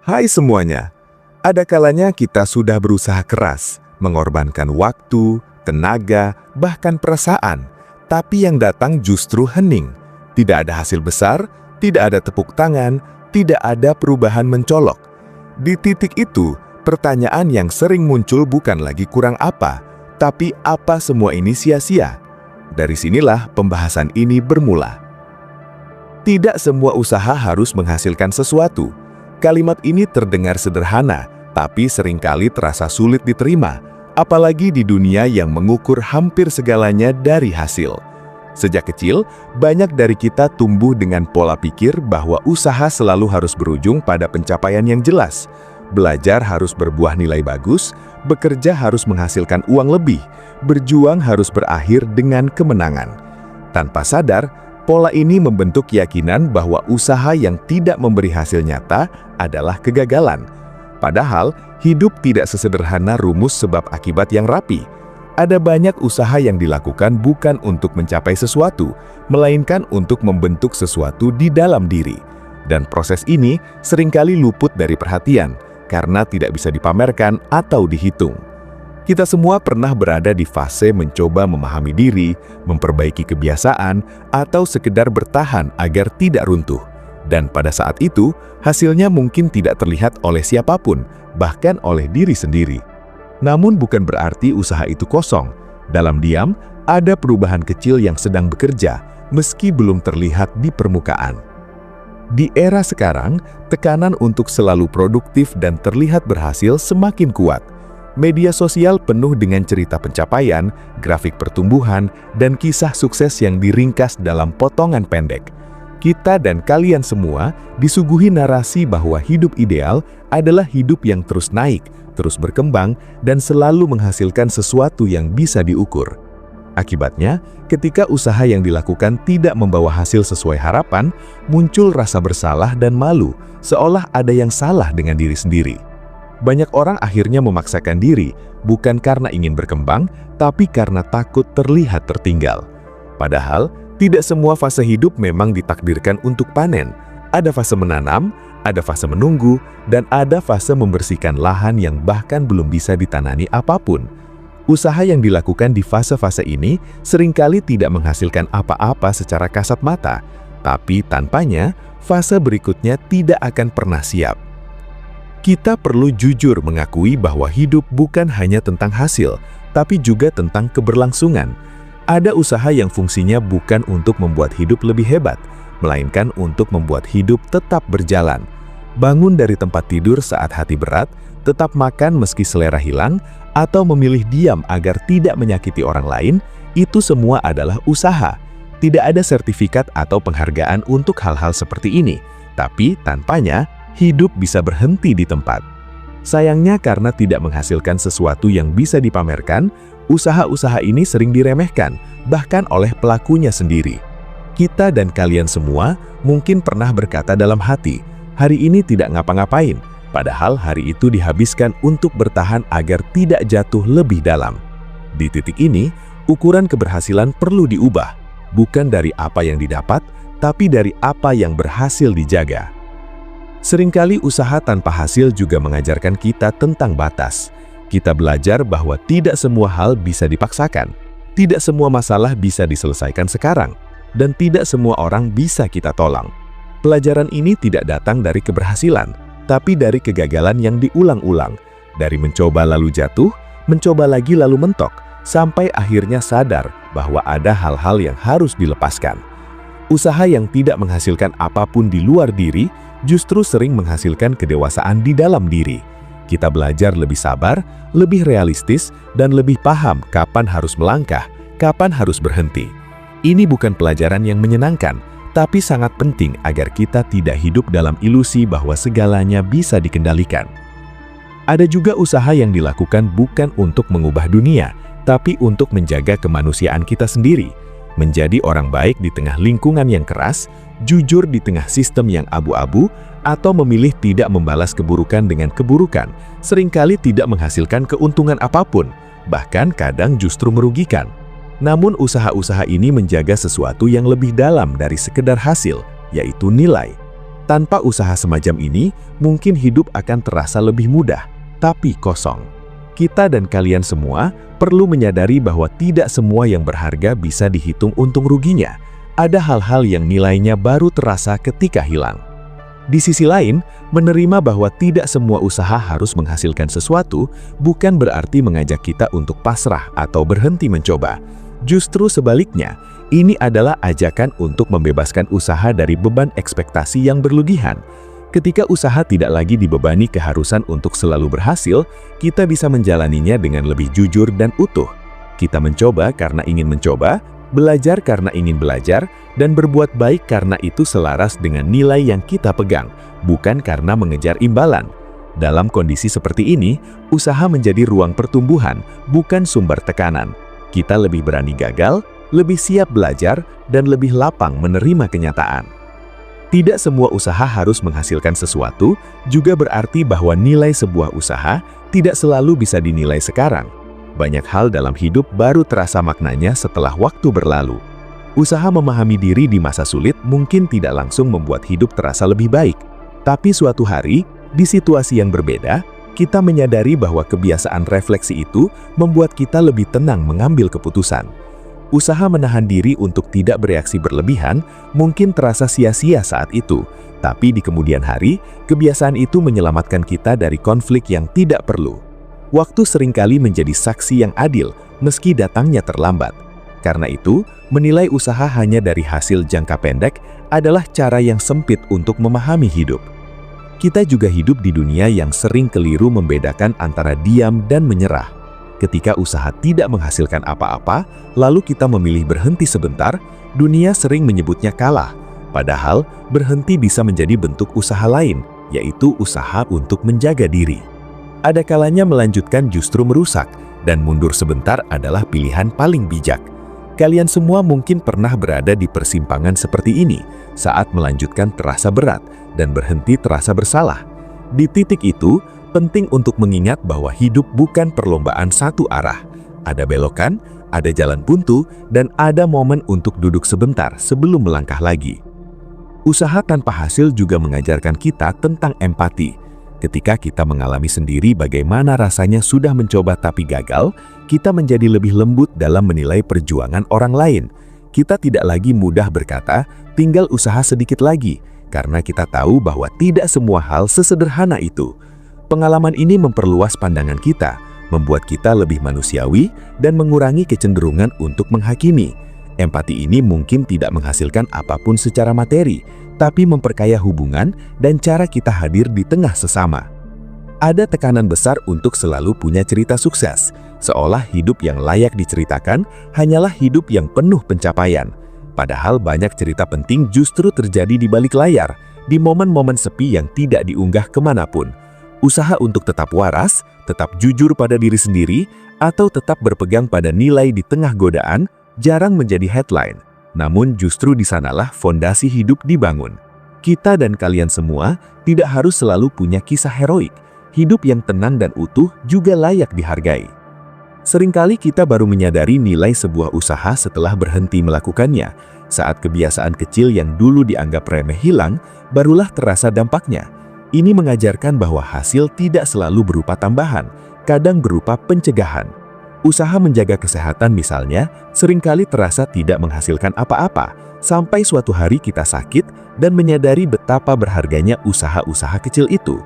Hai semuanya, ada kalanya kita sudah berusaha keras, mengorbankan waktu, tenaga, bahkan perasaan, tapi yang datang justru hening. Tidak ada hasil besar, tidak ada tepuk tangan, tidak ada perubahan mencolok. Di titik itu, pertanyaan yang sering muncul bukan lagi kurang apa, tapi apa semua ini sia-sia? Dari sinilah pembahasan ini bermula. Tidak semua usaha harus menghasilkan sesuatu. Kalimat ini terdengar sederhana, tapi seringkali terasa sulit diterima, apalagi di dunia yang mengukur hampir segalanya dari hasil. Sejak kecil, banyak dari kita tumbuh dengan pola pikir bahwa usaha selalu harus berujung pada pencapaian yang jelas. Belajar harus berbuah nilai bagus, bekerja harus menghasilkan uang lebih, berjuang harus berakhir dengan kemenangan. Tanpa sadar, pola ini membentuk keyakinan bahwa usaha yang tidak memberi hasil nyata adalah kegagalan. Padahal, hidup tidak sesederhana rumus sebab akibat yang rapi. Ada banyak usaha yang dilakukan bukan untuk mencapai sesuatu, melainkan untuk membentuk sesuatu di dalam diri. Dan proses ini seringkali luput dari perhatian, karena tidak bisa dipamerkan atau dihitung. Kita semua pernah berada di fase mencoba memahami diri, memperbaiki kebiasaan, atau sekedar bertahan agar tidak runtuh. Dan pada saat itu, hasilnya mungkin tidak terlihat oleh siapapun, bahkan oleh diri sendiri. Namun bukan berarti usaha itu kosong. Dalam diam, ada perubahan kecil yang sedang bekerja, meski belum terlihat di permukaan. Di era sekarang, tekanan untuk selalu produktif dan terlihat berhasil semakin kuat. Media sosial penuh dengan cerita pencapaian, grafik pertumbuhan, dan kisah sukses yang diringkas dalam potongan pendek. Kita dan kalian semua disuguhi narasi bahwa hidup ideal adalah hidup yang terus naik, terus berkembang, dan selalu menghasilkan sesuatu yang bisa diukur. Akibatnya, ketika usaha yang dilakukan tidak membawa hasil sesuai harapan, muncul rasa bersalah dan malu, seolah ada yang salah dengan diri sendiri. Banyak orang akhirnya memaksakan diri, bukan karena ingin berkembang, tapi karena takut terlihat tertinggal. Padahal, tidak semua fase hidup memang ditakdirkan untuk panen. Ada fase menanam, ada fase menunggu, dan ada fase membersihkan lahan yang bahkan belum bisa ditanami apapun. Usaha yang dilakukan di fase-fase ini seringkali tidak menghasilkan apa-apa secara kasat mata, tapi tanpanya, fase berikutnya tidak akan pernah siap. Kita perlu jujur mengakui bahwa hidup bukan hanya tentang hasil, tapi juga tentang keberlangsungan. Ada usaha yang fungsinya bukan untuk membuat hidup lebih hebat, melainkan untuk membuat hidup tetap berjalan. Bangun dari tempat tidur saat hati berat, tetap makan meski selera hilang, atau memilih diam agar tidak menyakiti orang lain, itu semua adalah usaha. Tidak ada sertifikat atau penghargaan untuk hal-hal seperti ini, tapi tanpanya, hidup bisa berhenti di tempat. Sayangnya karena tidak menghasilkan sesuatu yang bisa dipamerkan, usaha-usaha ini sering diremehkan, bahkan oleh pelakunya sendiri. Kita dan kalian semua mungkin pernah berkata dalam hati, hari ini tidak ngapa-ngapain, padahal hari itu dihabiskan untuk bertahan agar tidak jatuh lebih dalam. Di titik ini, ukuran keberhasilan perlu diubah, bukan dari apa yang didapat, tapi dari apa yang berhasil dijaga. Seringkali usaha tanpa hasil juga mengajarkan kita tentang batas. Kita belajar bahwa tidak semua hal bisa dipaksakan, tidak semua masalah bisa diselesaikan sekarang, dan tidak semua orang bisa kita tolong. Pelajaran ini tidak datang dari keberhasilan, tapi dari kegagalan yang diulang-ulang, dari mencoba lalu jatuh, mencoba lagi lalu mentok, sampai akhirnya sadar bahwa ada hal-hal yang harus dilepaskan. Usaha yang tidak menghasilkan apapun di luar diri, justru sering menghasilkan kedewasaan di dalam diri. Kita belajar lebih sabar, lebih realistis, dan lebih paham kapan harus melangkah, kapan harus berhenti. Ini bukan pelajaran yang menyenangkan, tapi sangat penting agar kita tidak hidup dalam ilusi bahwa segalanya bisa dikendalikan. Ada juga usaha yang dilakukan bukan untuk mengubah dunia, tapi untuk menjaga kemanusiaan kita sendiri. Menjadi orang baik di tengah lingkungan yang keras, jujur di tengah sistem yang abu-abu, atau memilih tidak membalas keburukan dengan keburukan, seringkali tidak menghasilkan keuntungan apapun, bahkan kadang justru merugikan. Namun usaha-usaha ini menjaga sesuatu yang lebih dalam dari sekedar hasil, yaitu nilai. Tanpa usaha semacam ini, mungkin hidup akan terasa lebih mudah, tapi kosong. Kita dan kalian semua perlu menyadari bahwa tidak semua yang berharga bisa dihitung untung ruginya. Ada hal-hal yang nilainya baru terasa ketika hilang. Di sisi lain, menerima bahwa tidak semua usaha harus menghasilkan sesuatu bukan berarti mengajak kita untuk pasrah atau berhenti mencoba. Justru sebaliknya, ini adalah ajakan untuk membebaskan usaha dari beban ekspektasi yang berlebihan. Ketika usaha tidak lagi dibebani keharusan untuk selalu berhasil, kita bisa menjalaninya dengan lebih jujur dan utuh. Kita mencoba karena ingin mencoba, belajar karena ingin belajar, dan berbuat baik karena itu selaras dengan nilai yang kita pegang, bukan karena mengejar imbalan. Dalam kondisi seperti ini, usaha menjadi ruang pertumbuhan, bukan sumber tekanan. Kita lebih berani gagal, lebih siap belajar, dan lebih lapang menerima kenyataan. Tidak semua usaha harus menghasilkan sesuatu, juga berarti bahwa nilai sebuah usaha tidak selalu bisa dinilai sekarang. Banyak hal dalam hidup baru terasa maknanya setelah waktu berlalu. Usaha memahami diri di masa sulit mungkin tidak langsung membuat hidup terasa lebih baik. Tapi suatu hari, di situasi yang berbeda, kita menyadari bahwa kebiasaan refleksi itu membuat kita lebih tenang mengambil keputusan. Usaha menahan diri untuk tidak bereaksi berlebihan mungkin terasa sia-sia saat itu, tapi di kemudian hari, kebiasaan itu menyelamatkan kita dari konflik yang tidak perlu. Waktu seringkali menjadi saksi yang adil, meski datangnya terlambat. Karena itu, menilai usaha hanya dari hasil jangka pendek adalah cara yang sempit untuk memahami hidup. Kita juga hidup di dunia yang sering keliru membedakan antara diam dan menyerah. Ketika usaha tidak menghasilkan apa-apa, lalu kita memilih berhenti sebentar, dunia sering menyebutnya kalah. Padahal, berhenti bisa menjadi bentuk usaha lain, yaitu usaha untuk menjaga diri. Ada kalanya melanjutkan justru merusak, dan mundur sebentar adalah pilihan paling bijak. Kalian semua mungkin pernah berada di persimpangan seperti ini, saat melanjutkan terasa berat, dan berhenti terasa bersalah. Di titik itu, penting untuk mengingat bahwa hidup bukan perlombaan satu arah. Ada belokan, ada jalan buntu, dan ada momen untuk duduk sebentar sebelum melangkah lagi. Usaha tanpa hasil juga mengajarkan kita tentang empati. Ketika kita mengalami sendiri bagaimana rasanya sudah mencoba tapi gagal, kita menjadi lebih lembut dalam menilai perjuangan orang lain. Kita tidak lagi mudah berkata, tinggal usaha sedikit lagi, karena kita tahu bahwa tidak semua hal sesederhana itu. Pengalaman ini memperluas pandangan kita, membuat kita lebih manusiawi, dan mengurangi kecenderungan untuk menghakimi. Empati ini mungkin tidak menghasilkan apapun secara materi, tapi memperkaya hubungan dan cara kita hadir di tengah sesama. Ada tekanan besar untuk selalu punya cerita sukses, seolah hidup yang layak diceritakan hanyalah hidup yang penuh pencapaian. Padahal banyak cerita penting justru terjadi di balik layar, di momen-momen sepi yang tidak diunggah kemanapun. Usaha untuk tetap waras, tetap jujur pada diri sendiri, atau tetap berpegang pada nilai di tengah godaan, jarang menjadi headline. Namun justru di sanalah fondasi hidup dibangun. Kita dan kalian semua tidak harus selalu punya kisah heroik. Hidup yang tenang dan utuh juga layak dihargai. Seringkali kita baru menyadari nilai sebuah usaha setelah berhenti melakukannya. Saat kebiasaan kecil yang dulu dianggap remeh hilang, barulah terasa dampaknya. Ini mengajarkan bahwa hasil tidak selalu berupa tambahan, kadang berupa pencegahan. Usaha menjaga kesehatan misalnya, seringkali terasa tidak menghasilkan apa-apa, sampai suatu hari kita sakit dan menyadari betapa berharganya usaha-usaha kecil itu.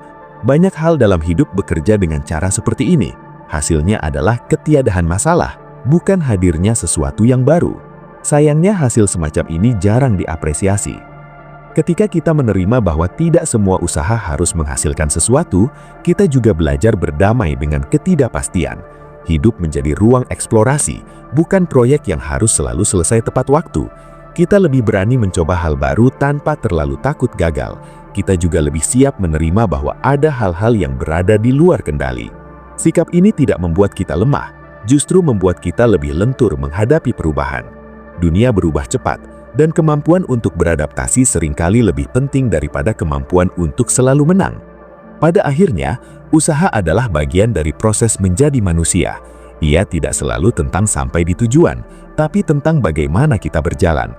Banyak hal dalam hidup bekerja dengan cara seperti ini. Hasilnya adalah ketiadaan masalah, bukan hadirnya sesuatu yang baru. Sayangnya hasil semacam ini jarang diapresiasi. Ketika kita menerima bahwa tidak semua usaha harus menghasilkan sesuatu, kita juga belajar berdamai dengan ketidakpastian. Hidup menjadi ruang eksplorasi, bukan proyek yang harus selalu selesai tepat waktu. Kita lebih berani mencoba hal baru tanpa terlalu takut gagal. Kita juga lebih siap menerima bahwa ada hal-hal yang berada di luar kendali. Sikap ini tidak membuat kita lemah, justru membuat kita lebih lentur menghadapi perubahan. Dunia berubah cepat, dan kemampuan untuk beradaptasi seringkali lebih penting daripada kemampuan untuk selalu menang. Pada akhirnya, usaha adalah bagian dari proses menjadi manusia. Ia tidak selalu tentang sampai di tujuan, tapi tentang bagaimana kita berjalan.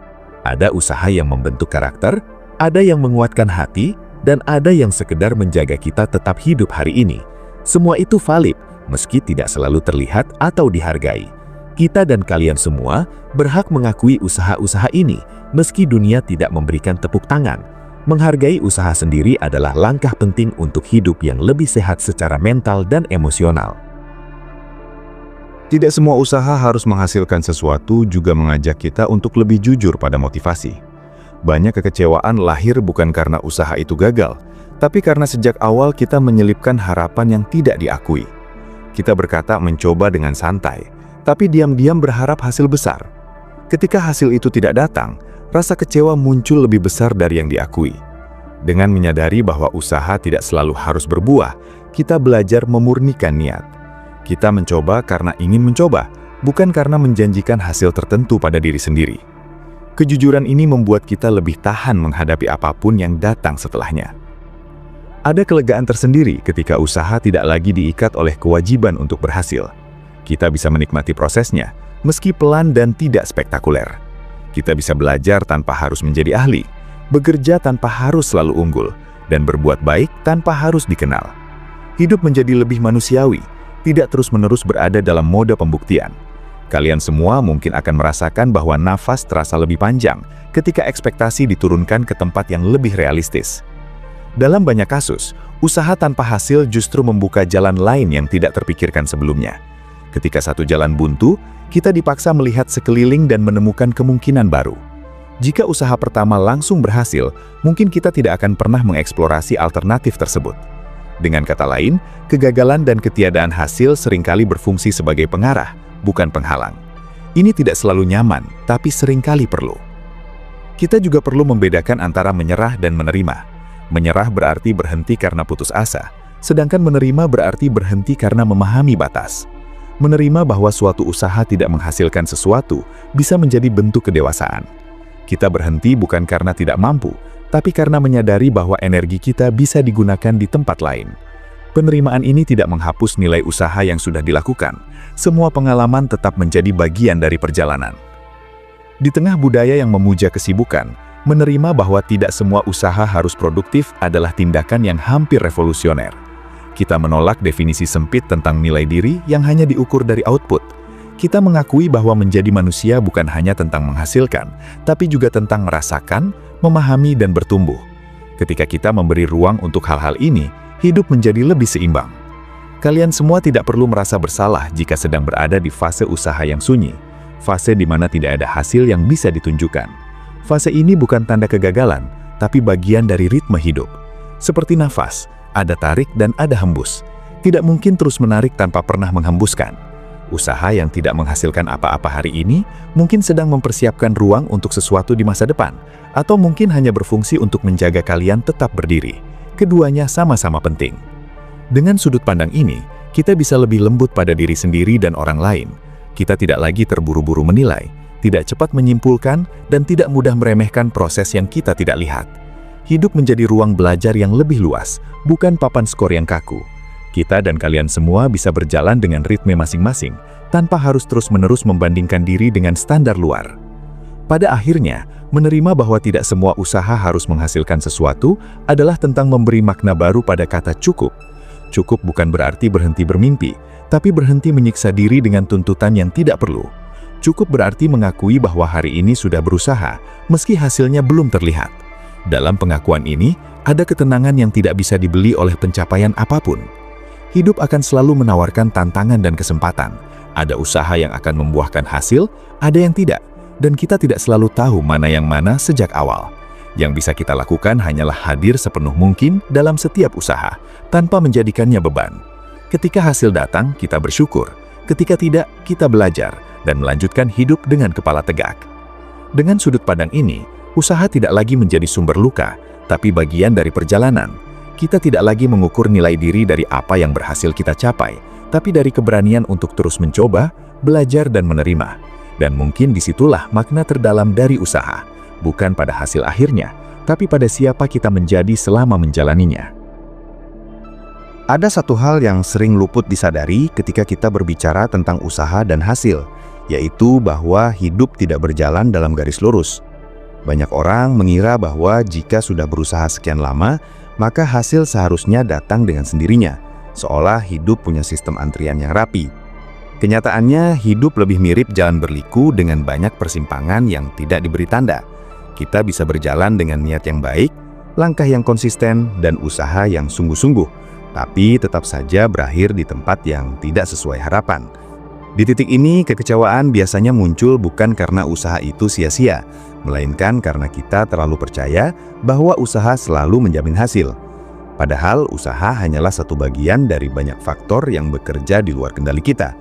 Ada usaha yang membentuk karakter, Ada yang menguatkan hati, dan ada yang sekedar menjaga kita tetap hidup hari ini. Semua itu valid, meski tidak selalu terlihat atau dihargai. Kita dan kalian semua berhak mengakui usaha-usaha ini, meski dunia tidak memberikan tepuk tangan. Menghargai usaha sendiri adalah langkah penting untuk hidup yang lebih sehat secara mental dan emosional. Tidak semua usaha harus menghasilkan sesuatu juga mengajak kita untuk lebih jujur pada motivasi. Banyak kekecewaan lahir bukan karena usaha itu gagal, tapi karena sejak awal kita menyelipkan harapan yang tidak diakui. Kita berkata mencoba dengan santai, tapi diam-diam berharap hasil besar. Ketika hasil itu tidak datang, rasa kecewa muncul lebih besar dari yang diakui. Dengan menyadari bahwa usaha tidak selalu harus berbuah, kita belajar memurnikan niat. Kita mencoba karena ingin mencoba, bukan karena menjanjikan hasil tertentu pada diri sendiri. Kejujuran ini membuat kita lebih tahan menghadapi apapun yang datang setelahnya. Ada kelegaan tersendiri ketika usaha tidak lagi diikat oleh kewajiban untuk berhasil. Kita bisa menikmati prosesnya, meski pelan dan tidak spektakuler. Kita bisa belajar tanpa harus menjadi ahli, bekerja tanpa harus selalu unggul, dan berbuat baik tanpa harus dikenal. Hidup menjadi lebih manusiawi, tidak terus-menerus berada dalam mode pembuktian. Kalian semua mungkin akan merasakan bahwa nafas terasa lebih panjang ketika ekspektasi diturunkan ke tempat yang lebih realistis. Dalam banyak kasus, usaha tanpa hasil justru membuka jalan lain yang tidak terpikirkan sebelumnya. Ketika satu jalan buntu, kita dipaksa melihat sekeliling dan menemukan kemungkinan baru. Jika usaha pertama langsung berhasil, mungkin kita tidak akan pernah mengeksplorasi alternatif tersebut. Dengan kata lain, kegagalan dan ketiadaan hasil seringkali berfungsi sebagai pengarah, bukan penghalang. Ini tidak selalu nyaman, tapi seringkali perlu. Kita juga perlu membedakan antara menyerah dan menerima. Menyerah berarti berhenti karena putus asa, sedangkan menerima berarti berhenti karena memahami batas. Menerima bahwa suatu usaha tidak menghasilkan sesuatu bisa menjadi bentuk kedewasaan. Kita berhenti bukan karena tidak mampu, tapi karena menyadari bahwa energi kita bisa digunakan di tempat lain. Penerimaan ini tidak menghapus nilai usaha yang sudah dilakukan. Semua pengalaman tetap menjadi bagian dari perjalanan. Di tengah budaya yang memuja kesibukan, menerima bahwa tidak semua usaha harus produktif adalah tindakan yang hampir revolusioner. Kita menolak definisi sempit tentang nilai diri yang hanya diukur dari output. Kita mengakui bahwa menjadi manusia bukan hanya tentang menghasilkan, tapi juga tentang merasakan, memahami, dan bertumbuh. Ketika kita memberi ruang untuk hal-hal ini, hidup menjadi lebih seimbang. Kalian semua tidak perlu merasa bersalah jika sedang berada di fase usaha yang sunyi, fase di mana tidak ada hasil yang bisa ditunjukkan. Fase ini bukan tanda kegagalan, tapi bagian dari ritme hidup. Seperti nafas, ada tarik dan ada hembus. Tidak mungkin terus menarik tanpa pernah menghembuskan. Usaha yang tidak menghasilkan apa-apa hari ini mungkin sedang mempersiapkan ruang untuk sesuatu di masa depan, atau mungkin hanya berfungsi untuk menjaga kalian tetap berdiri. Keduanya sama-sama penting. Dengan sudut pandang ini, kita bisa lebih lembut pada diri sendiri dan orang lain. Kita tidak lagi terburu-buru menilai, tidak cepat menyimpulkan, dan tidak mudah meremehkan proses yang kita tidak lihat. Hidup menjadi ruang belajar yang lebih luas, bukan papan skor yang kaku. Kita dan kalian semua bisa berjalan dengan ritme masing-masing, tanpa harus terus-menerus membandingkan diri dengan standar luar. Pada akhirnya, menerima bahwa tidak semua usaha harus menghasilkan sesuatu adalah tentang memberi makna baru pada kata cukup. Cukup bukan berarti berhenti bermimpi, tapi berhenti menyiksa diri dengan tuntutan yang tidak perlu. Cukup berarti mengakui bahwa hari ini sudah berusaha, meski hasilnya belum terlihat. Dalam pengakuan ini, ada ketenangan yang tidak bisa dibeli oleh pencapaian apapun. Hidup akan selalu menawarkan tantangan dan kesempatan. Ada usaha yang akan membuahkan hasil, ada yang tidak. Dan kita tidak selalu tahu mana yang mana sejak awal. Yang bisa kita lakukan hanyalah hadir sepenuh mungkin dalam setiap usaha, tanpa menjadikannya beban. Ketika hasil datang, kita bersyukur. Ketika tidak, kita belajar dan melanjutkan hidup dengan kepala tegak. Dengan sudut pandang ini, usaha tidak lagi menjadi sumber luka, tapi bagian dari perjalanan. Kita tidak lagi mengukur nilai diri dari apa yang berhasil kita capai, tapi dari keberanian untuk terus mencoba, belajar, dan menerima. Dan mungkin disitulah makna terdalam dari usaha, bukan pada hasil akhirnya, tapi pada siapa kita menjadi selama menjalaninya. Ada satu hal yang sering luput disadari ketika kita berbicara tentang usaha dan hasil, yaitu bahwa hidup tidak berjalan dalam garis lurus. Banyak orang mengira bahwa jika sudah berusaha sekian lama, maka hasil seharusnya datang dengan sendirinya, seolah hidup punya sistem antrian yang rapi. Kenyataannya, hidup lebih mirip jalan berliku dengan banyak persimpangan yang tidak diberi tanda. Kita bisa berjalan dengan niat yang baik, langkah yang konsisten, dan usaha yang sungguh-sungguh, tapi tetap saja berakhir di tempat yang tidak sesuai harapan. Di titik ini, kekecewaan biasanya muncul bukan karena usaha itu sia-sia, melainkan karena kita terlalu percaya bahwa usaha selalu menjamin hasil. Padahal usaha hanyalah satu bagian dari banyak faktor yang bekerja di luar kendali kita.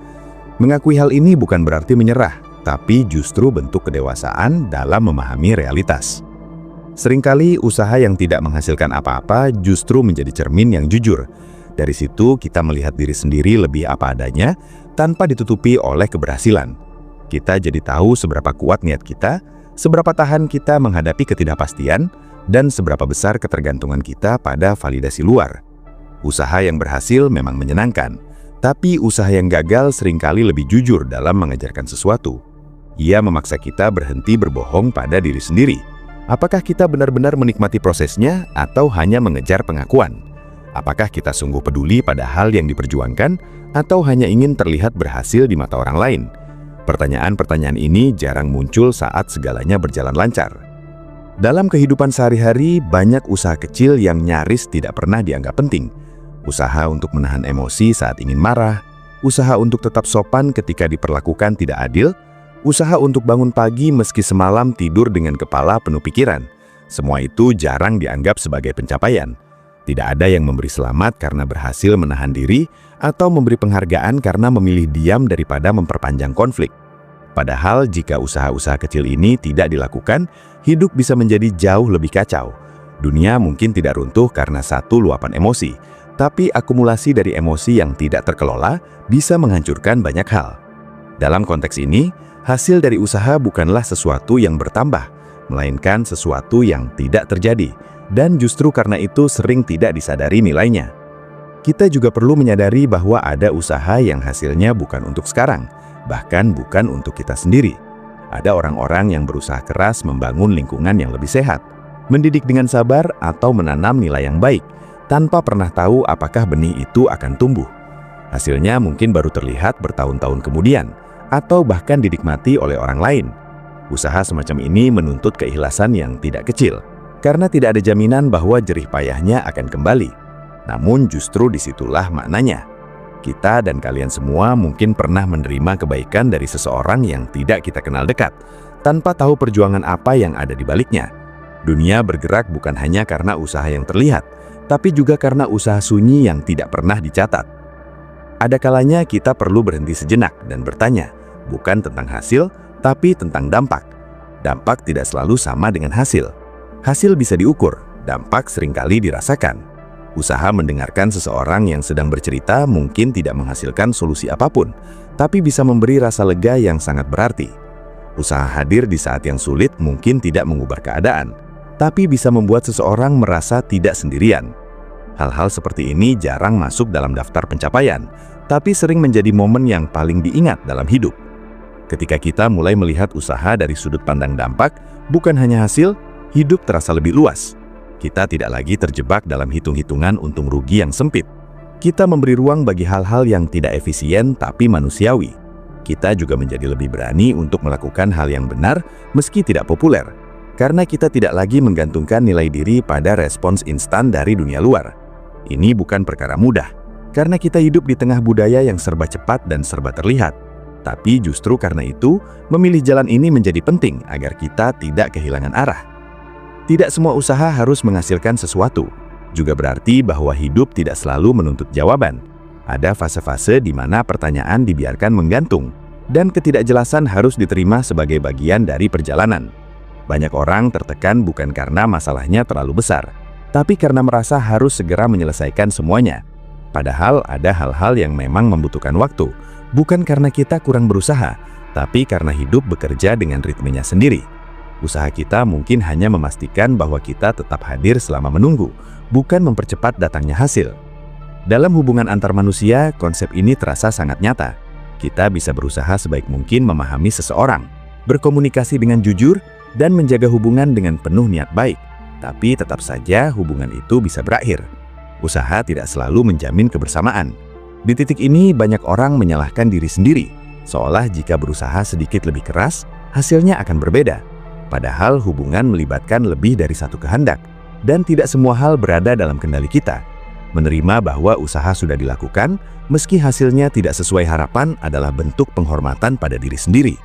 Mengakui hal ini bukan berarti menyerah, tapi justru bentuk kedewasaan dalam memahami realitas. Seringkali usaha yang tidak menghasilkan apa-apa justru menjadi cermin yang jujur. Dari situ kita melihat diri sendiri lebih apa adanya tanpa ditutupi oleh keberhasilan. Kita jadi tahu seberapa kuat niat kita, seberapa tahan kita menghadapi ketidakpastian, dan seberapa besar ketergantungan kita pada validasi luar. Usaha yang berhasil memang menyenangkan, tapi usaha yang gagal seringkali lebih jujur dalam mengajarkan sesuatu. Ia memaksa kita berhenti berbohong pada diri sendiri. Apakah kita benar-benar menikmati prosesnya atau hanya mengejar pengakuan? Apakah kita sungguh peduli pada hal yang diperjuangkan atau hanya ingin terlihat berhasil di mata orang lain? Pertanyaan-pertanyaan ini jarang muncul saat segalanya berjalan lancar. Dalam kehidupan sehari-hari, banyak usaha kecil yang nyaris tidak pernah dianggap penting. Usaha untuk menahan emosi saat ingin marah, usaha untuk tetap sopan ketika diperlakukan tidak adil, usaha untuk bangun pagi meski semalam tidur dengan kepala penuh pikiran. Semua itu jarang dianggap sebagai pencapaian. Tidak ada yang memberi selamat karena berhasil menahan diri atau memberi penghargaan karena memilih diam daripada memperpanjang konflik. Padahal jika usaha-usaha kecil ini tidak dilakukan, hidup bisa menjadi jauh lebih kacau. Dunia mungkin tidak runtuh karena satu luapan emosi, tapi akumulasi dari emosi yang tidak terkelola bisa menghancurkan banyak hal. Dalam konteks ini, hasil dari usaha bukanlah sesuatu yang bertambah, melainkan sesuatu yang tidak terjadi, dan justru karena itu sering tidak disadari nilainya. Kita juga perlu menyadari bahwa ada usaha yang hasilnya bukan untuk sekarang, bahkan bukan untuk kita sendiri. Ada orang-orang yang berusaha keras membangun lingkungan yang lebih sehat, mendidik dengan sabar atau menanam nilai yang baik, tanpa pernah tahu apakah benih itu akan tumbuh. Hasilnya mungkin baru terlihat bertahun-tahun kemudian, atau bahkan dinikmati oleh orang lain. Usaha semacam ini menuntut keikhlasan yang tidak kecil, karena tidak ada jaminan bahwa jerih payahnya akan kembali. Namun justru disitulah maknanya. Kita dan kalian semua mungkin pernah menerima kebaikan dari seseorang yang tidak kita kenal dekat, tanpa tahu perjuangan apa yang ada di baliknya. Dunia bergerak bukan hanya karena usaha yang terlihat, tapi juga karena usaha sunyi yang tidak pernah dicatat. Ada kalanya kita perlu berhenti sejenak dan bertanya, bukan tentang hasil, tapi tentang dampak. Dampak tidak selalu sama dengan hasil. Hasil bisa diukur, dampak seringkali dirasakan. Usaha mendengarkan seseorang yang sedang bercerita mungkin tidak menghasilkan solusi apapun, tapi bisa memberi rasa lega yang sangat berarti. Usaha hadir di saat yang sulit mungkin tidak mengubah keadaan, tapi bisa membuat seseorang merasa tidak sendirian. Hal-hal seperti ini jarang masuk dalam daftar pencapaian, tapi sering menjadi momen yang paling diingat dalam hidup. Ketika kita mulai melihat usaha dari sudut pandang dampak, bukan hanya hasil, hidup terasa lebih luas. Kita tidak lagi terjebak dalam hitung-hitungan untung rugi yang sempit. Kita memberi ruang bagi hal-hal yang tidak efisien tapi manusiawi. Kita juga menjadi lebih berani untuk melakukan hal yang benar meski tidak populer, karena kita tidak lagi menggantungkan nilai diri pada respons instan dari dunia luar. Ini bukan perkara mudah, karena kita hidup di tengah budaya yang serba cepat dan serba terlihat. Tapi justru karena itu, memilih jalan ini menjadi penting agar kita tidak kehilangan arah. Tidak semua usaha harus menghasilkan sesuatu. Juga berarti bahwa hidup tidak selalu menuntut jawaban. Ada fase-fase di mana pertanyaan dibiarkan menggantung, dan ketidakjelasan harus diterima sebagai bagian dari perjalanan. Banyak orang tertekan bukan karena masalahnya terlalu besar, tapi karena merasa harus segera menyelesaikan semuanya. Padahal ada hal-hal yang memang membutuhkan waktu, bukan karena kita kurang berusaha, tapi karena hidup bekerja dengan ritmenya sendiri. Usaha kita mungkin hanya memastikan bahwa kita tetap hadir selama menunggu, bukan mempercepat datangnya hasil. Dalam hubungan antar manusia, konsep ini terasa sangat nyata. Kita bisa berusaha sebaik mungkin memahami seseorang, berkomunikasi dengan jujur, dan menjaga hubungan dengan penuh niat baik. Tapi tetap saja hubungan itu bisa berakhir. Usaha tidak selalu menjamin kebersamaan. Di titik ini banyak orang menyalahkan diri sendiri, seolah jika berusaha sedikit lebih keras, hasilnya akan berbeda. Padahal hubungan melibatkan lebih dari satu kehendak, dan tidak semua hal berada dalam kendali kita. Menerima bahwa usaha sudah dilakukan, meski hasilnya tidak sesuai harapan adalah bentuk penghormatan pada diri sendiri.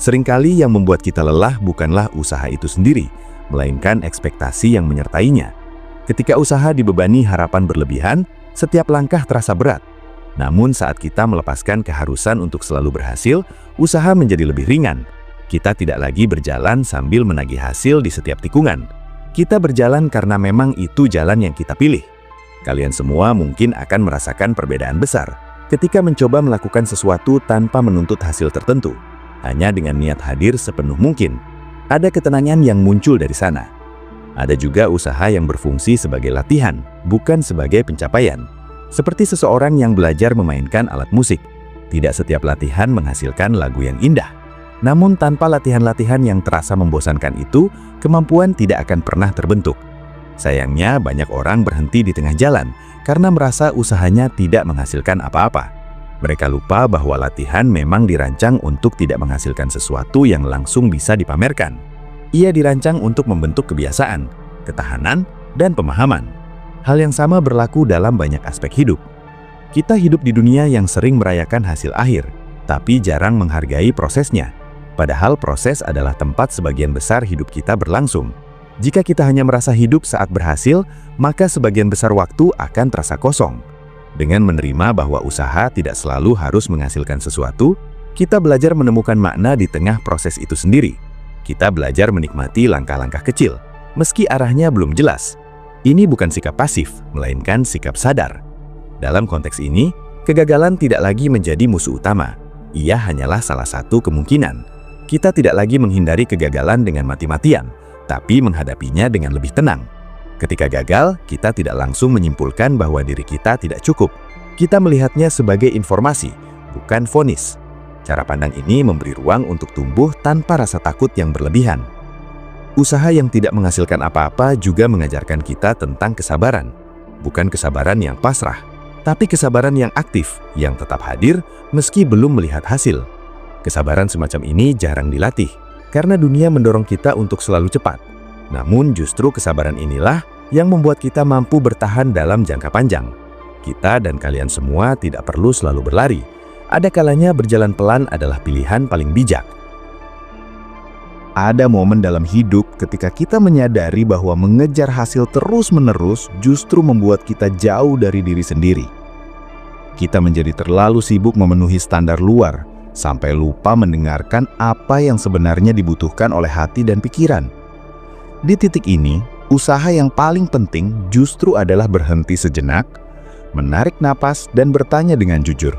Seringkali yang membuat kita lelah bukanlah usaha itu sendiri, melainkan ekspektasi yang menyertainya. Ketika usaha dibebani harapan berlebihan, setiap langkah terasa berat. Namun saat kita melepaskan keharusan untuk selalu berhasil, usaha menjadi lebih ringan. Kita tidak lagi berjalan sambil menagih hasil di setiap tikungan. Kita berjalan karena memang itu jalan yang kita pilih. Kalian semua mungkin akan merasakan perbedaan besar ketika mencoba melakukan sesuatu tanpa menuntut hasil tertentu, hanya dengan niat hadir sepenuh mungkin. Ada ketenangan yang muncul dari sana. Ada juga usaha yang berfungsi sebagai latihan, bukan sebagai pencapaian. Seperti seseorang yang belajar memainkan alat musik. Tidak setiap latihan menghasilkan lagu yang indah. Namun tanpa latihan-latihan yang terasa membosankan itu, kemampuan tidak akan pernah terbentuk. Sayangnya banyak orang berhenti di tengah jalan karena merasa usahanya tidak menghasilkan apa-apa. Mereka lupa bahwa latihan memang dirancang untuk tidak menghasilkan sesuatu yang langsung bisa dipamerkan. Ia dirancang untuk membentuk kebiasaan, ketahanan, dan pemahaman. Hal yang sama berlaku dalam banyak aspek hidup. Kita hidup di dunia yang sering merayakan hasil akhir, tapi jarang menghargai prosesnya. Padahal proses adalah tempat sebagian besar hidup kita berlangsung. Jika kita hanya merasa hidup saat berhasil, maka sebagian besar waktu akan terasa kosong. Dengan menerima bahwa usaha tidak selalu harus menghasilkan sesuatu, kita belajar menemukan makna di tengah proses itu sendiri. Kita belajar menikmati langkah-langkah kecil, meski arahnya belum jelas. Ini bukan sikap pasif, melainkan sikap sadar. Dalam konteks ini, kegagalan tidak lagi menjadi musuh utama. Ia hanyalah salah satu kemungkinan. Kita tidak lagi menghindari kegagalan dengan mati-matian, tapi menghadapinya dengan lebih tenang. Ketika gagal, kita tidak langsung menyimpulkan bahwa diri kita tidak cukup. Kita melihatnya sebagai informasi, bukan vonis. Cara pandang ini memberi ruang untuk tumbuh tanpa rasa takut yang berlebihan. Usaha yang tidak menghasilkan apa-apa juga mengajarkan kita tentang kesabaran. Bukan kesabaran yang pasrah, tapi kesabaran yang aktif, yang tetap hadir meski belum melihat hasil. Kesabaran semacam ini jarang dilatih, karena dunia mendorong kita untuk selalu cepat. Namun justru kesabaran inilah yang membuat kita mampu bertahan dalam jangka panjang. Kita dan kalian semua tidak perlu selalu berlari. Ada kalanya berjalan pelan adalah pilihan paling bijak. Ada momen dalam hidup ketika kita menyadari bahwa mengejar hasil terus-menerus justru membuat kita jauh dari diri sendiri. Kita menjadi terlalu sibuk memenuhi standar luar, sampai lupa mendengarkan apa yang sebenarnya dibutuhkan oleh hati dan pikiran. Di titik ini, usaha yang paling penting justru adalah berhenti sejenak, menarik napas dan bertanya dengan jujur.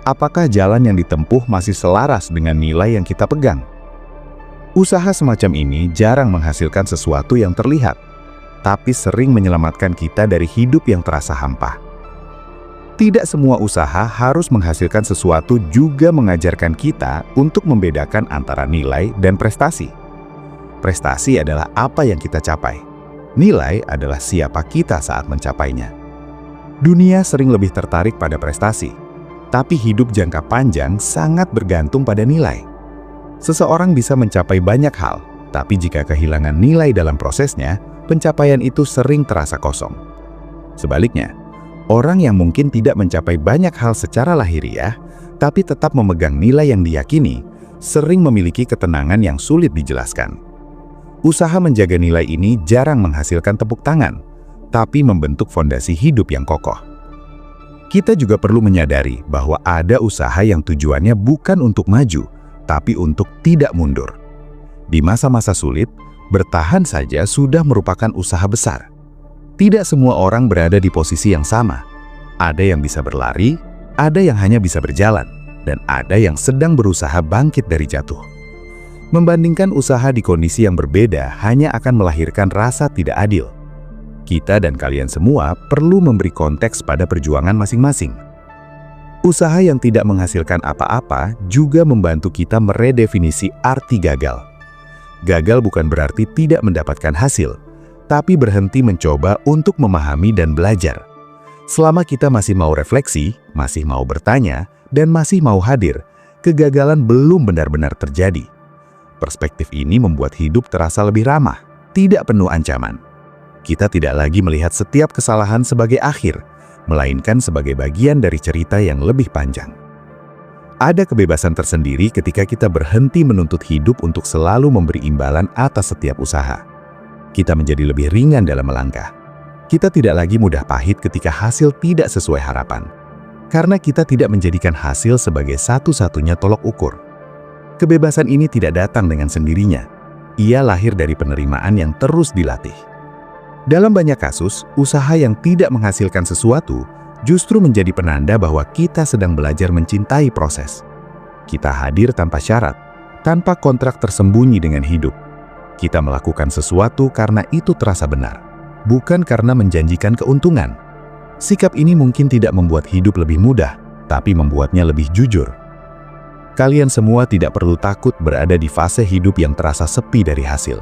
Apakah jalan yang ditempuh masih selaras dengan nilai yang kita pegang? Usaha semacam ini jarang menghasilkan sesuatu yang terlihat, tapi sering menyelamatkan kita dari hidup yang terasa hampa. Tidak semua usaha harus menghasilkan sesuatu juga mengajarkan kita untuk membedakan antara nilai dan prestasi. Prestasi adalah apa yang kita capai. Nilai adalah siapa kita saat mencapainya. Dunia sering lebih tertarik pada prestasi, tapi hidup jangka panjang sangat bergantung pada nilai. Seseorang bisa mencapai banyak hal, tapi jika kehilangan nilai dalam prosesnya, pencapaian itu sering terasa kosong. Sebaliknya, orang yang mungkin tidak mencapai banyak hal secara lahiriah, tapi tetap memegang nilai yang diyakini, sering memiliki ketenangan yang sulit dijelaskan. Usaha menjaga nilai ini jarang menghasilkan tepuk tangan, tapi membentuk fondasi hidup yang kokoh. Kita juga perlu menyadari bahwa ada usaha yang tujuannya bukan untuk maju, tapi untuk tidak mundur. Di masa-masa sulit, bertahan saja sudah merupakan usaha besar. Tidak semua orang berada di posisi yang sama. Ada yang bisa berlari, ada yang hanya bisa berjalan, dan ada yang sedang berusaha bangkit dari jatuh. Membandingkan usaha di kondisi yang berbeda hanya akan melahirkan rasa tidak adil. Kita dan kalian semua perlu memberi konteks pada perjuangan masing-masing. Usaha yang tidak menghasilkan apa-apa juga membantu kita meredefinisi arti gagal. Gagal bukan berarti tidak mendapatkan hasil, tapi berhenti mencoba untuk memahami dan belajar. Selama kita masih mau refleksi, masih mau bertanya, dan masih mau hadir, kegagalan belum benar-benar terjadi. Perspektif ini membuat hidup terasa lebih ramah, tidak penuh ancaman. Kita tidak lagi melihat setiap kesalahan sebagai akhir, melainkan sebagai bagian dari cerita yang lebih panjang. Ada kebebasan tersendiri ketika kita berhenti menuntut hidup untuk selalu memberi imbalan atas setiap usaha. Kita menjadi lebih ringan dalam melangkah. Kita tidak lagi mudah pahit ketika hasil tidak sesuai harapan, karena kita tidak menjadikan hasil sebagai satu-satunya tolok ukur. Kebebasan ini tidak datang dengan sendirinya. Ia lahir dari penerimaan yang terus dilatih. Dalam banyak kasus, usaha yang tidak menghasilkan sesuatu justru menjadi penanda bahwa kita sedang belajar mencintai proses. Kita hadir tanpa syarat, tanpa kontrak tersembunyi dengan hidup. Kita melakukan sesuatu karena itu terasa benar, bukan karena menjanjikan keuntungan. Sikap ini mungkin tidak membuat hidup lebih mudah, tapi membuatnya lebih jujur. Kalian semua tidak perlu takut berada di fase hidup yang terasa sepi dari hasil.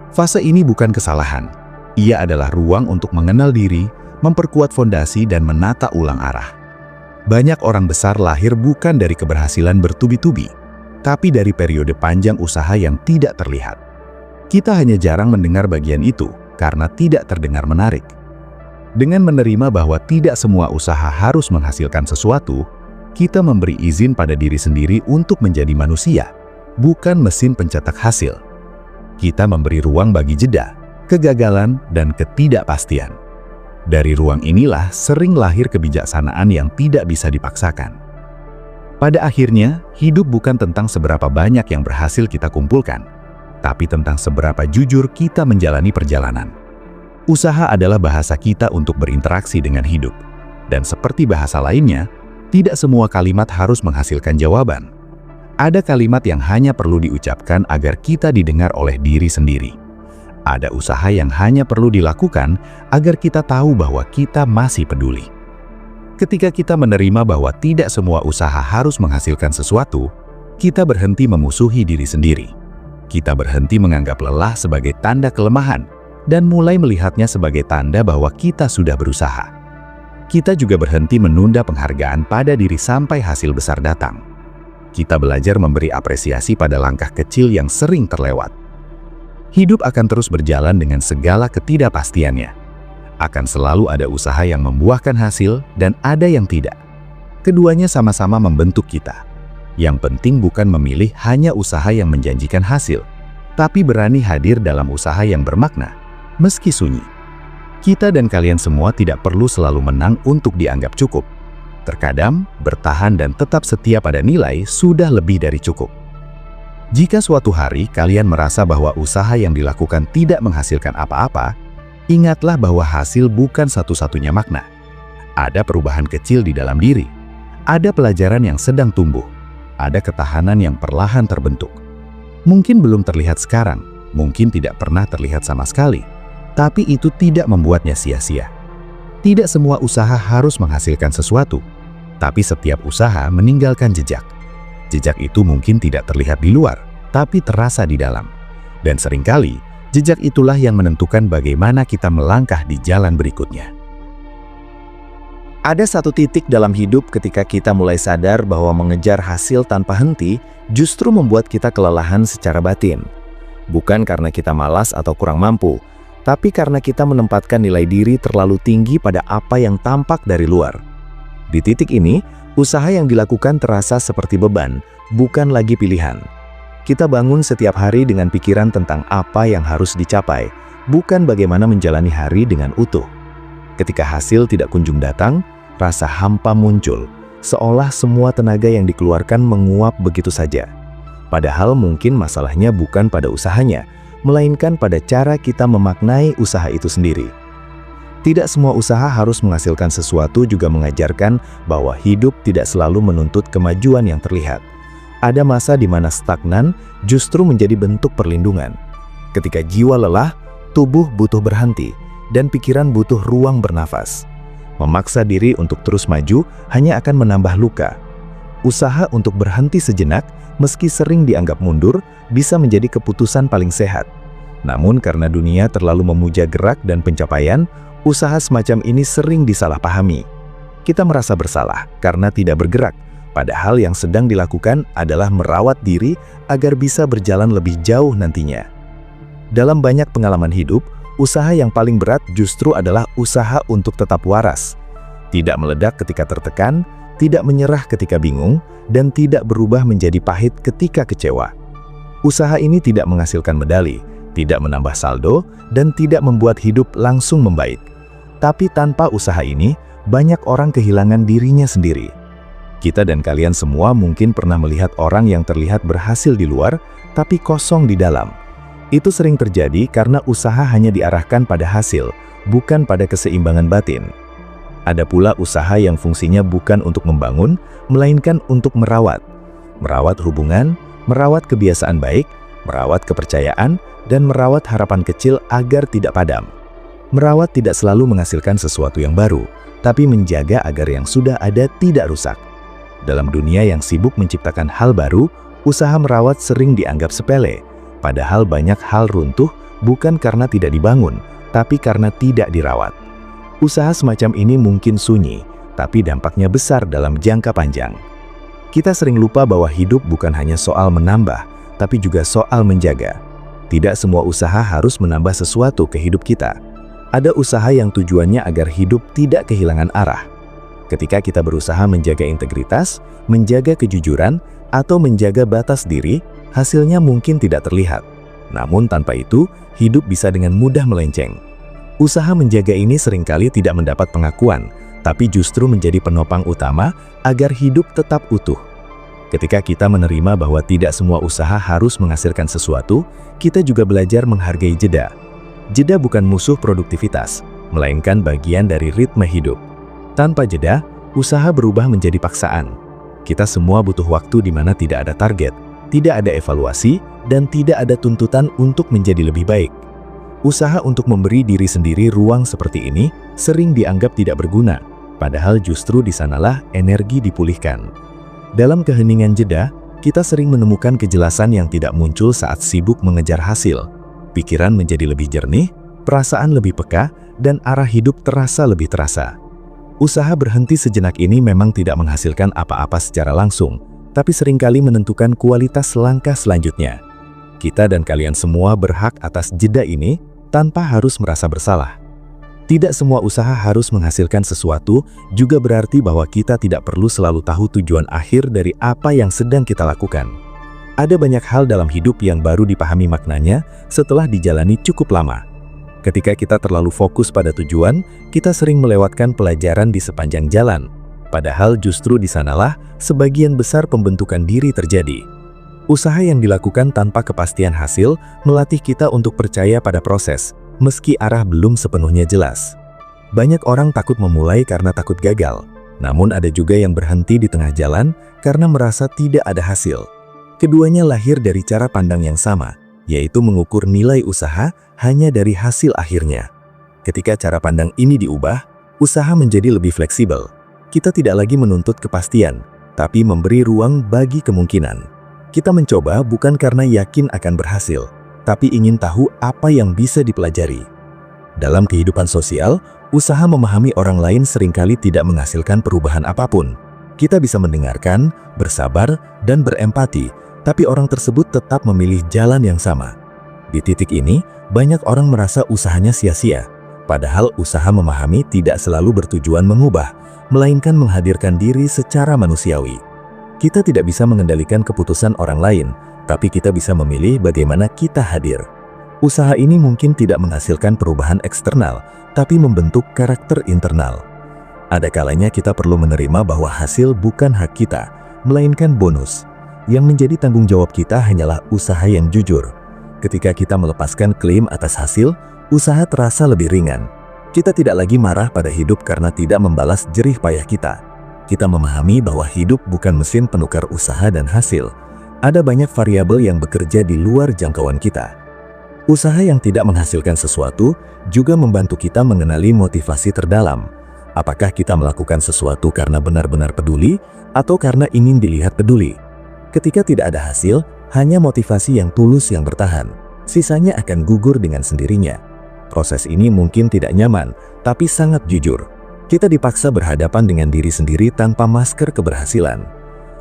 Fase ini bukan kesalahan. Ia adalah ruang untuk mengenal diri, memperkuat fondasi, dan menata ulang arah. Banyak orang besar lahir bukan dari keberhasilan bertubi-tubi, tapi dari periode panjang usaha yang tidak terlihat. Kita hanya jarang mendengar bagian itu karena tidak terdengar menarik. Dengan menerima bahwa tidak semua usaha harus menghasilkan sesuatu, kita memberi izin pada diri sendiri untuk menjadi manusia, bukan mesin pencetak hasil. Kita memberi ruang bagi jeda, kegagalan, dan ketidakpastian. Dari ruang inilah sering lahir kebijaksanaan yang tidak bisa dipaksakan. Pada akhirnya, hidup bukan tentang seberapa banyak yang berhasil kita kumpulkan, tapi tentang seberapa jujur kita menjalani perjalanan. Usaha adalah bahasa kita untuk berinteraksi dengan hidup. Dan seperti bahasa lainnya, tidak semua kalimat harus menghasilkan jawaban. Ada kalimat yang hanya perlu diucapkan agar kita didengar oleh diri sendiri. Ada usaha yang hanya perlu dilakukan agar kita tahu bahwa kita masih peduli. Ketika kita menerima bahwa tidak semua usaha harus menghasilkan sesuatu, kita berhenti memusuhi diri sendiri. Kita berhenti menganggap lelah sebagai tanda kelemahan dan mulai melihatnya sebagai tanda bahwa kita sudah berusaha. Kita juga berhenti menunda penghargaan pada diri sampai hasil besar datang. Kita belajar memberi apresiasi pada langkah kecil yang sering terlewat. Hidup akan terus berjalan dengan segala ketidakpastiannya. Akan selalu ada usaha yang membuahkan hasil dan ada yang tidak. Keduanya sama-sama membentuk kita. Yang penting bukan memilih hanya usaha yang menjanjikan hasil, tapi berani hadir dalam usaha yang bermakna, meski sunyi. Kita dan kalian semua tidak perlu selalu menang untuk dianggap cukup. Terkadang, bertahan dan tetap setia pada nilai sudah lebih dari cukup. Jika suatu hari kalian merasa bahwa usaha yang dilakukan tidak menghasilkan apa-apa, ingatlah bahwa hasil bukan satu-satunya makna. Ada perubahan kecil di dalam diri, ada pelajaran yang sedang tumbuh, ada ketahanan yang perlahan terbentuk. Mungkin belum terlihat sekarang, mungkin tidak pernah terlihat sama sekali, tapi itu tidak membuatnya sia-sia. Tidak semua usaha harus menghasilkan sesuatu, tapi setiap usaha meninggalkan jejak. Jejak itu mungkin tidak terlihat di luar, tapi terasa di dalam. Dan seringkali, jejak itulah yang menentukan bagaimana kita melangkah di jalan berikutnya. Ada satu titik dalam hidup ketika kita mulai sadar bahwa mengejar hasil tanpa henti justru membuat kita kelelahan secara batin. Bukan karena kita malas atau kurang mampu, tapi karena kita menempatkan nilai diri terlalu tinggi pada apa yang tampak dari luar. Di titik ini, usaha yang dilakukan terasa seperti beban, bukan lagi pilihan. Kita bangun setiap hari dengan pikiran tentang apa yang harus dicapai, bukan bagaimana menjalani hari dengan utuh. Ketika hasil tidak kunjung datang, rasa hampa muncul, seolah semua tenaga yang dikeluarkan menguap begitu saja. Padahal mungkin masalahnya bukan pada usahanya, melainkan pada cara kita memaknai usaha itu sendiri. Tidak semua usaha harus menghasilkan sesuatu juga mengajarkan bahwa hidup tidak selalu menuntut kemajuan yang terlihat. Ada masa di mana stagnan justru menjadi bentuk perlindungan. Ketika jiwa lelah, tubuh butuh berhenti, dan pikiran butuh ruang bernafas. Memaksa diri untuk terus maju hanya akan menambah luka. Usaha untuk berhenti sejenak, meski sering dianggap mundur, bisa menjadi keputusan paling sehat. Namun karena dunia terlalu memuja gerak dan pencapaian, usaha semacam ini sering disalahpahami. Kita merasa bersalah karena tidak bergerak, padahal yang sedang dilakukan adalah merawat diri agar bisa berjalan lebih jauh nantinya. Dalam banyak pengalaman hidup, usaha yang paling berat justru adalah usaha untuk tetap waras. Tidak meledak ketika tertekan, tidak menyerah ketika bingung, dan tidak berubah menjadi pahit ketika kecewa. Usaha ini tidak menghasilkan medali, tidak menambah saldo, dan tidak membuat hidup langsung membaik. Tapi tanpa usaha ini, banyak orang kehilangan dirinya sendiri. Kita dan kalian semua mungkin pernah melihat orang yang terlihat berhasil di luar, tapi kosong di dalam. Itu sering terjadi karena usaha hanya diarahkan pada hasil, bukan pada keseimbangan batin. Ada pula usaha yang fungsinya bukan untuk membangun, melainkan untuk merawat. Merawat hubungan, merawat kebiasaan baik, merawat kepercayaan, dan merawat harapan kecil agar tidak padam. Merawat tidak selalu menghasilkan sesuatu yang baru, tapi menjaga agar yang sudah ada tidak rusak. Dalam dunia yang sibuk menciptakan hal baru, usaha merawat sering dianggap sepele. Padahal banyak hal runtuh bukan karena tidak dibangun, tapi karena tidak dirawat. Usaha semacam ini mungkin sunyi, tapi dampaknya besar dalam jangka panjang. Kita sering lupa bahwa hidup bukan hanya soal menambah, tapi juga soal menjaga. Tidak semua usaha harus menambah sesuatu ke hidup kita. Ada usaha yang tujuannya agar hidup tidak kehilangan arah. Ketika kita berusaha menjaga integritas, menjaga kejujuran, atau menjaga batas diri, hasilnya mungkin tidak terlihat. Namun tanpa itu, hidup bisa dengan mudah melenceng. Usaha menjaga ini seringkali tidak mendapat pengakuan, tapi justru menjadi penopang utama agar hidup tetap utuh. Ketika kita menerima bahwa tidak semua usaha harus menghasilkan sesuatu, kita juga belajar menghargai jeda. Jeda bukan musuh produktivitas, melainkan bagian dari ritme hidup. Tanpa jeda, usaha berubah menjadi paksaan. Kita semua butuh waktu di mana tidak ada target, tidak ada evaluasi, dan tidak ada tuntutan untuk menjadi lebih baik. Usaha untuk memberi diri sendiri ruang seperti ini sering dianggap tidak berguna, padahal justru di sanalah energi dipulihkan. Dalam keheningan jeda, kita sering menemukan kejelasan yang tidak muncul saat sibuk mengejar hasil. Pikiran menjadi lebih jernih, perasaan lebih peka, dan arah hidup terasa lebih terasa. Usaha berhenti sejenak ini memang tidak menghasilkan apa-apa secara langsung, tapi seringkali menentukan kualitas langkah selanjutnya. Kita dan kalian semua berhak atas jeda ini tanpa harus merasa bersalah. Tidak semua usaha harus menghasilkan sesuatu, juga berarti bahwa kita tidak perlu selalu tahu tujuan akhir dari apa yang sedang kita lakukan. Ada banyak hal dalam hidup yang baru dipahami maknanya setelah dijalani cukup lama. Ketika kita terlalu fokus pada tujuan, kita sering melewatkan pelajaran di sepanjang jalan. Padahal justru di sanalah sebagian besar pembentukan diri terjadi. Usaha yang dilakukan tanpa kepastian hasil melatih kita untuk percaya pada proses, meski arah belum sepenuhnya jelas. Banyak orang takut memulai karena takut gagal, namun ada juga yang berhenti di tengah jalan karena merasa tidak ada hasil. Keduanya lahir dari cara pandang yang sama, yaitu mengukur nilai usaha hanya dari hasil akhirnya. Ketika cara pandang ini diubah, usaha menjadi lebih fleksibel. Kita tidak lagi menuntut kepastian, tapi memberi ruang bagi kemungkinan. Kita mencoba bukan karena yakin akan berhasil, tapi ingin tahu apa yang bisa dipelajari. Dalam kehidupan sosial, usaha memahami orang lain seringkali tidak menghasilkan perubahan apapun. Kita bisa mendengarkan, bersabar, dan berempati, tapi orang tersebut tetap memilih jalan yang sama. Di titik ini, banyak orang merasa usahanya sia-sia, padahal usaha memahami tidak selalu bertujuan mengubah, melainkan menghadirkan diri secara manusiawi. Kita tidak bisa mengendalikan keputusan orang lain, tapi kita bisa memilih bagaimana kita hadir. Usaha ini mungkin tidak menghasilkan perubahan eksternal, tapi membentuk karakter internal. Ada kalanya kita perlu menerima bahwa hasil bukan hak kita, melainkan bonus. Yang menjadi tanggung jawab kita hanyalah usaha yang jujur. Ketika kita melepaskan klaim atas hasil, usaha terasa lebih ringan. Kita tidak lagi marah pada hidup karena tidak membalas jerih payah kita. Kita memahami bahwa hidup bukan mesin penukar usaha dan hasil. Ada banyak variabel yang bekerja di luar jangkauan kita. Usaha yang tidak menghasilkan sesuatu juga membantu kita mengenali motivasi terdalam. Apakah kita melakukan sesuatu karena benar-benar peduli atau karena ingin dilihat peduli? Ketika tidak ada hasil, hanya motivasi yang tulus yang bertahan. Sisanya akan gugur dengan sendirinya. Proses ini mungkin tidak nyaman, tapi sangat jujur. Kita dipaksa berhadapan dengan diri sendiri tanpa masker keberhasilan.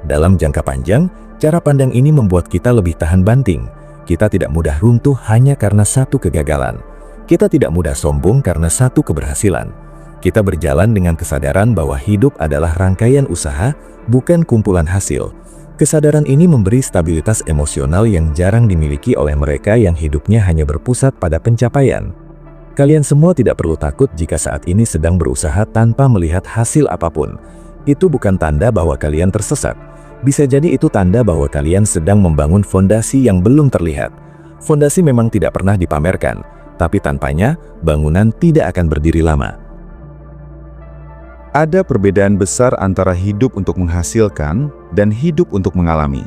Dalam jangka panjang, cara pandang ini membuat kita lebih tahan banting. Kita tidak mudah runtuh hanya karena satu kegagalan. Kita tidak mudah sombong karena satu keberhasilan. Kita berjalan dengan kesadaran bahwa hidup adalah rangkaian usaha, bukan kumpulan hasil. Kesadaran ini memberi stabilitas emosional yang jarang dimiliki oleh mereka yang hidupnya hanya berpusat pada pencapaian. Kalian semua tidak perlu takut jika saat ini sedang berusaha tanpa melihat hasil apapun. Itu bukan tanda bahwa kalian tersesat. Bisa jadi itu tanda bahwa kalian sedang membangun fondasi yang belum terlihat. Fondasi memang tidak pernah dipamerkan, tapi tanpanya, bangunan tidak akan berdiri lama. Ada perbedaan besar antara hidup untuk menghasilkan dan hidup untuk mengalami.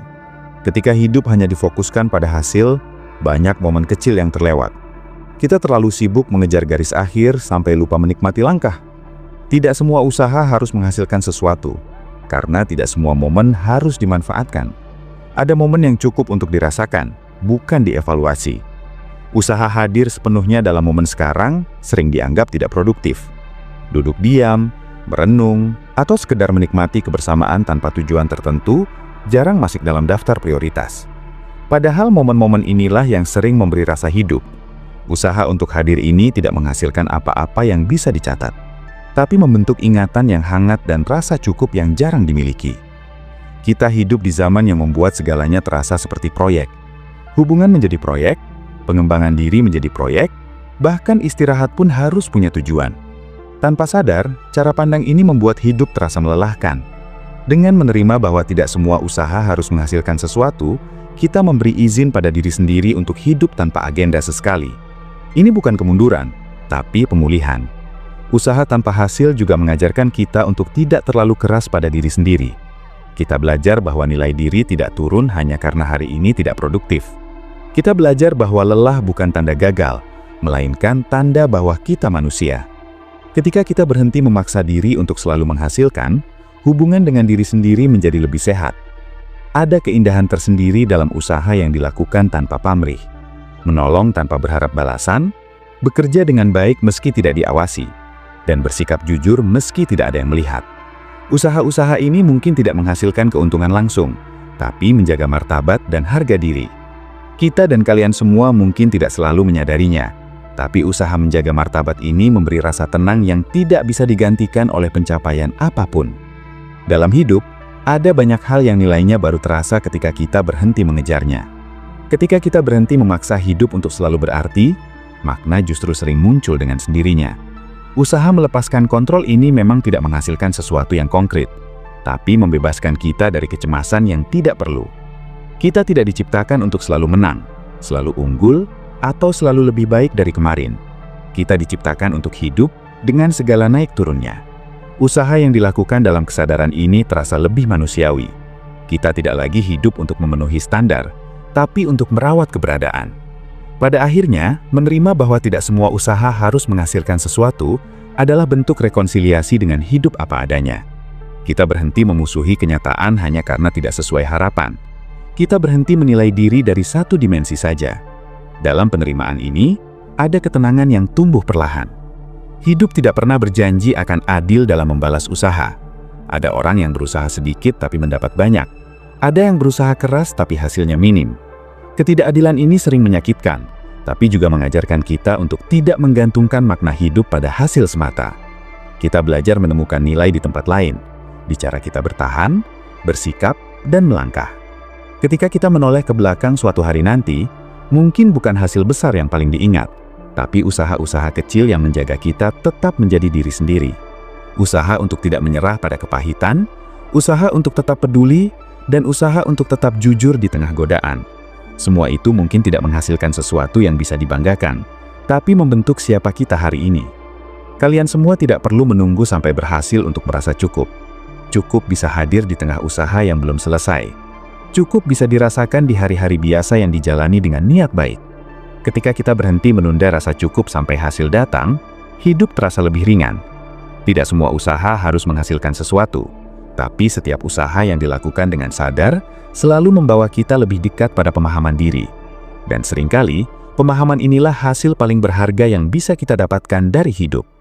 Ketika hidup hanya difokuskan pada hasil, banyak momen kecil yang terlewat. Kita terlalu sibuk mengejar garis akhir sampai lupa menikmati langkah. Tidak semua usaha harus menghasilkan sesuatu, karena tidak semua momen harus dimanfaatkan. Ada momen yang cukup untuk dirasakan, bukan dievaluasi. Usaha hadir sepenuhnya dalam momen sekarang sering dianggap tidak produktif. Duduk diam, merenung, atau sekedar menikmati kebersamaan tanpa tujuan tertentu jarang masuk dalam daftar prioritas. Padahal momen-momen inilah yang sering memberi rasa hidup. Usaha untuk hadir ini tidak menghasilkan apa-apa yang bisa dicatat, tapi membentuk ingatan yang hangat dan rasa cukup yang jarang dimiliki. Kita hidup di zaman yang membuat segalanya terasa seperti proyek. Hubungan menjadi proyek, pengembangan diri menjadi proyek, bahkan istirahat pun harus punya tujuan. Tanpa sadar, cara pandang ini membuat hidup terasa melelahkan. Dengan menerima bahwa tidak semua usaha harus menghasilkan sesuatu, kita memberi izin pada diri sendiri untuk hidup tanpa agenda sesekali. Ini bukan kemunduran, tapi pemulihan. Usaha tanpa hasil juga mengajarkan kita untuk tidak terlalu keras pada diri sendiri. Kita belajar bahwa nilai diri tidak turun hanya karena hari ini tidak produktif. Kita belajar bahwa lelah bukan tanda gagal, melainkan tanda bahwa kita manusia. Ketika kita berhenti memaksa diri untuk selalu menghasilkan, hubungan dengan diri sendiri menjadi lebih sehat. Ada keindahan tersendiri dalam usaha yang dilakukan tanpa pamrih, menolong tanpa berharap balasan, bekerja dengan baik meski tidak diawasi, dan bersikap jujur meski tidak ada yang melihat. Usaha-usaha ini mungkin tidak menghasilkan keuntungan langsung, tapi menjaga martabat dan harga diri. Kita dan kalian semua mungkin tidak selalu menyadarinya, tapi usaha menjaga martabat ini memberi rasa tenang yang tidak bisa digantikan oleh pencapaian apapun. Dalam hidup, ada banyak hal yang nilainya baru terasa ketika kita berhenti mengejarnya. Ketika kita berhenti memaksa hidup untuk selalu berarti, makna justru sering muncul dengan sendirinya. Usaha melepaskan kontrol ini memang tidak menghasilkan sesuatu yang konkret, tapi membebaskan kita dari kecemasan yang tidak perlu. Kita tidak diciptakan untuk selalu menang, selalu unggul, atau selalu lebih baik dari kemarin. Kita diciptakan untuk hidup dengan segala naik turunnya. Usaha yang dilakukan dalam kesadaran ini terasa lebih manusiawi. Kita tidak lagi hidup untuk memenuhi standar, tapi untuk merawat keberadaan. Pada akhirnya, menerima bahwa tidak semua usaha harus menghasilkan sesuatu adalah bentuk rekonsiliasi dengan hidup apa adanya. Kita berhenti memusuhi kenyataan hanya karena tidak sesuai harapan. Kita berhenti menilai diri dari satu dimensi saja. Dalam penerimaan ini, ada ketenangan yang tumbuh perlahan. Hidup tidak pernah berjanji akan adil dalam membalas usaha. Ada orang yang berusaha sedikit tapi mendapat banyak. Ada yang berusaha keras tapi hasilnya minim. Ketidakadilan ini sering menyakitkan, tapi juga mengajarkan kita untuk tidak menggantungkan makna hidup pada hasil semata. Kita belajar menemukan nilai di tempat lain, di cara kita bertahan, bersikap, dan melangkah. Ketika kita menoleh ke belakang suatu hari nanti, mungkin bukan hasil besar yang paling diingat, tapi usaha-usaha kecil yang menjaga kita tetap menjadi diri sendiri. Usaha untuk tidak menyerah pada kepahitan, usaha untuk tetap peduli, dan usaha untuk tetap jujur di tengah godaan. Semua itu mungkin tidak menghasilkan sesuatu yang bisa dibanggakan, tapi membentuk siapa kita hari ini. Kalian semua tidak perlu menunggu sampai berhasil untuk merasa cukup. Cukup bisa hadir di tengah usaha yang belum selesai. Cukup bisa dirasakan di hari-hari biasa yang dijalani dengan niat baik. Ketika kita berhenti menunda rasa cukup sampai hasil datang, hidup terasa lebih ringan. Tidak semua usaha harus menghasilkan sesuatu, tapi setiap usaha yang dilakukan dengan sadar selalu membawa kita lebih dekat pada pemahaman diri. Dan seringkali, pemahaman inilah hasil paling berharga yang bisa kita dapatkan dari hidup.